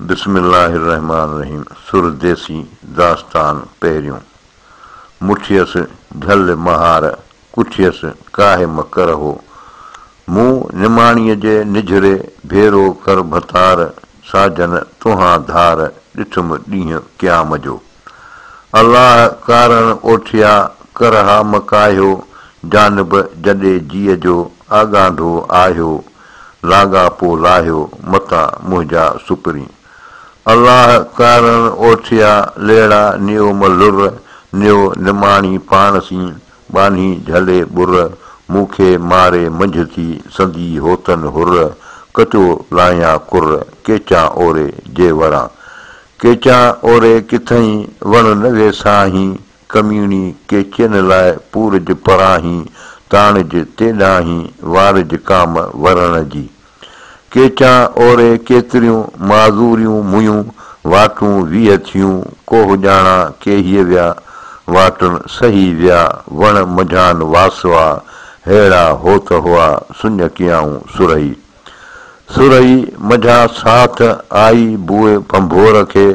बिस्मिल्लाहिर्रहमानिर्रहीम। सुरदेसी दास्तान पहिरियों। मुठियस झल महार कुठियस काहे मकर हो, मूं निमाणीअ जे निझरे भेरो कर भतार, साजन तुहां धार ॾिठुमि ॾींहुं क़याम जो। अलाह कारण ओठिया करहा मकायो, जानब जॾे जीअ जो आगांढो आहियो, लाॻापो लाहियो मता मुंहिंजा सुपरी। अलाह कारण ओठिया लेड़ा नियो मलुर, नियो निमाणी पाण सी बानी झले बुर, मूंखे मारे मंझ थी संदी होतन हुर, कचो लाया कुर केचा ओरे जे वरा। केचा ओरे किथई वण नवे साही, कमीणी केचन लाइ पूरज पराही, ताणज तेॾाही वारज काम वरण जी। केचा ओरे केतिरियूं माज़ूरियूं मुयूं, वाटूं 20 थियूं कोह ॼाणा केहीअ विया, वाटुनि सही विया वण मझान वासवा, हेड़ा होत हुआ सुञ कियाऊं सुरही। सुरही मझा साथ आई बुए भंभोर खे,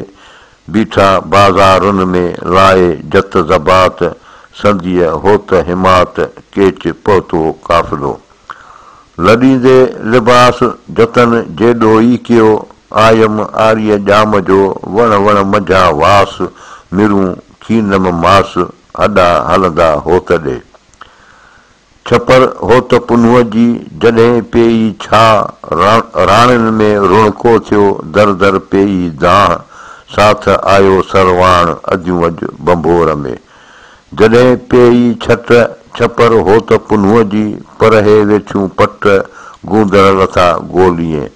बीठा बाज़ारुनि में लाए जत ज़बात, संदीअ होत हिमात केच पहुतो काफ़िलो। लॾींदे लिबास जतन जेॾो ई कयो, आयम आरीअ ॼाम जो वण वण मझा वास, मिरूं खीनम मास हॾा हलंदा होत ॾे। छपर होत पुनुअ जी जॾहिं पेई छा, राणियुनि में रुणको थियो दर दर पेई दाह, साथ आयो सरवाण अॼु अॼु बंभोर में। जॾहिं पेई छट छपर होत पुनुअ जी, परहे वेठियूं पट गूंदड़ लथा गोलिए।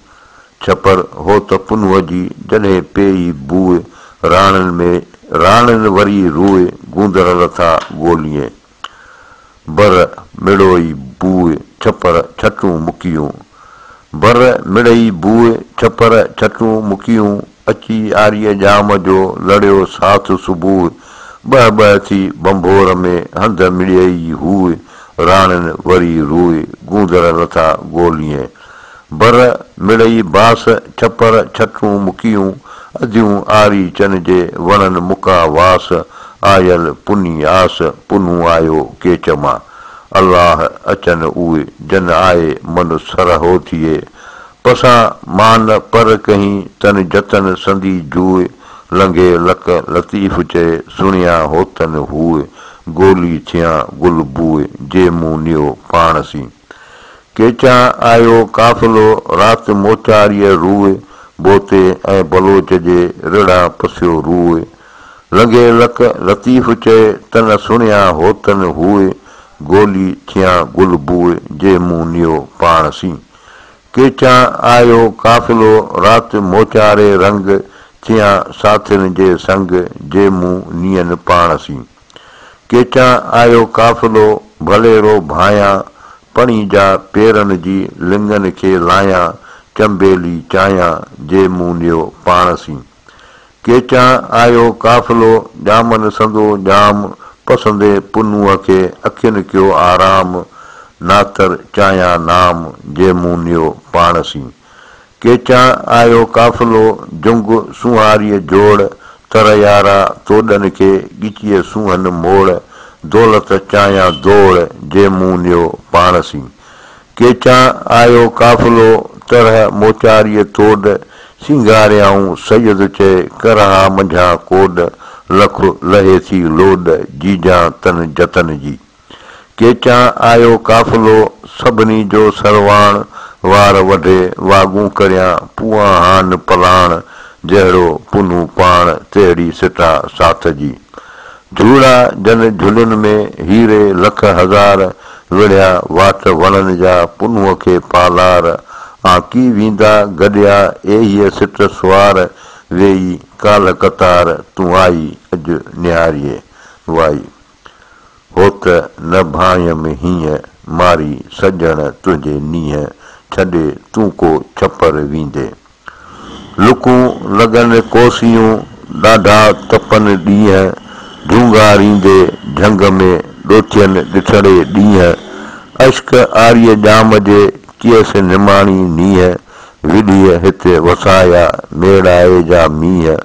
छपर होत पुनुअ जी जॾहिं पेई बूए, राणियुनि वरी रूए गूंदड़ लथा गोलिए। बर मिड़ोई बूए छपर छटूं मुकियूं, बर मिड़ई बूए छपर छटूं मुकियूं, अची आरीअ ॼाम जो लड़ियो साथ सुबूह, ॿ थी बंभोर में हंध मिड़ई हूए, राणियुनि वरी रूए गूंदड़ लथा गोलिए। बर मिड़ई बास छपर छटूं मुकियूं, अधियूं आरी चन जे वणनि मुका वास, आयल पुनी आस पुनू आयो केच मां। अलाह अचन उहे जन आए मन सरहो थिए, पसां मान पर कहीं तन जतन संदी जूए, लंघे लक लतीफ़ चए सुणिया होतन हुए, गोली थियां गुल बूए जे मूं नियो पाण सी। केचा आयो काफ़िलो राति मोचारीअ रूए, बोते ऐं बलोच जे रिड़ा पसियो रूए, लंघे लक लतीफ़ चए तन सुणिया होतन हुए, गोली थियां गुल बूए जे मूं नियो पाण सी। केचा आयो काफ़िलो राति मोचारे रंग, थियां साथियुनि जे संग जे मूं नियनि पाण सी। केचा आयो काफ़िलो भलेरो भायां, पणी जा पेरनि जी लिंगनि खे लायां, चंबेली चायां जे मूं नियो पाण सी। केचा आयो काफ़िलो ॼामनि संदो ॼाम, पसंदे पुनूअ खे अखियुनि कयो आराम, नातर चायां नाम जे मूं नियो पाण सी। केचा आयो काफ़िलो जुंग सुहारीअ जोड़, तर यारा तोॾनि खे ॻिचीअ सूहनि मोड़, दौलत चायां दौड़ जे मूं नियो पाण सी। केचा आयो काफ़िलो तरह मोचारीअ तोड़, सिंगारियाऊं सैयद चए करहा मंझा कोड, लख लहे थी लोड जीजा तन जतन जी। केचा आयो काफ़िलो सभिनी जो सरवाण, वार वढे वागूं करियां पुआ हान पलाण, जहिड़ो पुनू पाण तहिड़ी सिटा साथ जी। झूड़ा जन झुलियुनि में हीरे लख हज़ार, विढ़िया वाट वणनि जा पुनूअ खे पालार, आकी वेंदा गॾिया एहीअ सिट सुवार, वेई काल कतार तूं आई अॼु निहारीअ वाई। होत न भायम हीअं मारी सॼण तुंहिंजे नीहं, छॾे तूं को छपर वींदे। लुकूं लॻनि कोसियूं ॾाढा तपनि ॾींहं, झूंगारींदे झंग में ॾोथियनि ॾिठड़े ॾींहं, अश्क आरीअ ॼाम जे कियसि निमाणी नीह, विॾीअ हिते वसाया मेड़ाए जा मींहं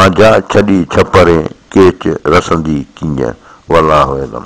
आजा छॾी छपरे केच रसंदी कीअं वल्लाहु अलम।